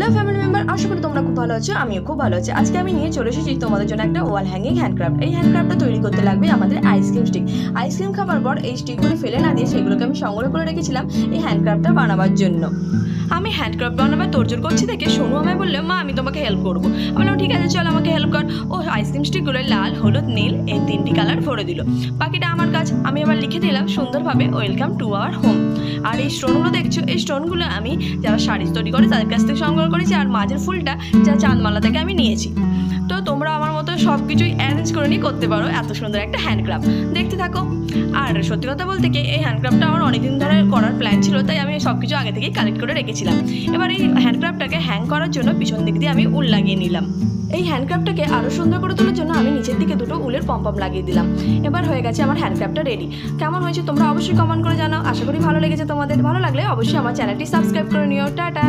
Hello family member, আশা করি তোমরা খুব ভালো আছো। আমিও খুব ভালো আছি। আজকে আমি নিয়ে চলে এসেছি তোমাদের জন্য একটা ওয়াল হ্যাঙ্গিং হ্যান্ডক্রাফট। এই হ্যান্ডক্রাফটটা তৈরি করতে লাগবে আমাদের আইসক্রিম স্টিক। আইসক্রিম খাবার পর এই স্টিকগুলো ফেলে না দিয়ে সেগুলোকে আমি সংগ্রহ করে রেখেছিলাম এই হ্যান্ডক্রাফটটা বানাবার জন্য। আমি হ্যান্ডক্রাফট বানাবার তোড়জোড় করছি দেখে সোনু আমায় বললো, মা আমি তোমাকে হেল্প করবো। আমি বললাম ঠিক আছে চল আমাকে হেল্প কর। ও আইসক্রিম স্টিকগুলো লাল, হলুদ, নীল এই তিনটি কালার ভরে দিল। বাকিটা আমার কাজ। আমি আবার লিখে দিলাম সুন্দরভাবে ওয়েলকাম টু আওয়ার হোম। আর এই স্টোনগুলো দেখছো, এই স্টোনগুলো আমি যারা শাড়ি তৈরি করে তাদের কাছ থেকে সংগ্রহ করেছি। আর মাঝের ফুলটা যা চাঁদমালা থেকে আমি নিয়েছি। তো তোমরা আমার মতো সব কিছুই অ্যারেঞ্জ করে নিয়ে করতে পারো এত সুন্দর একটা হ্যান্ডক্রাফট। দেখতে থাকো। আর সত্যি কথা বলতে কি, এই হ্যান্ডক্রাফটটা আমার অনেকদিন ধরে করার প্ল্যান ছিল, তাই আমি সব কিছু আগে থেকেই কালেক্ট করে রেখেছিলাম। এবার এই হ্যান্ডক্রাফটটাকে হ্যাং করার জন্য পিছন দিক দিয়ে আমি উল লাগিয়ে নিলাম। এই হ্যান্ডক্রাফটটাকে আরও সুন্দর করে তোলার জন্য আমি নিচের দিকে দুটো উলের পম্পম লাগিয়ে দিলাম। এবার হয়ে গেছে আমার হ্যান্ডক্রাফটটা রেডি। কেমন হয়েছে তোমরা অবশ্যই কমেন্ট করে জানাও। আশা করি ভালো লেগেছে তোমাদের। ভালো লাগলে অবশ্যই আমার চ্যানেলটি সাবস্ক্রাইব করে নিও। টাটা।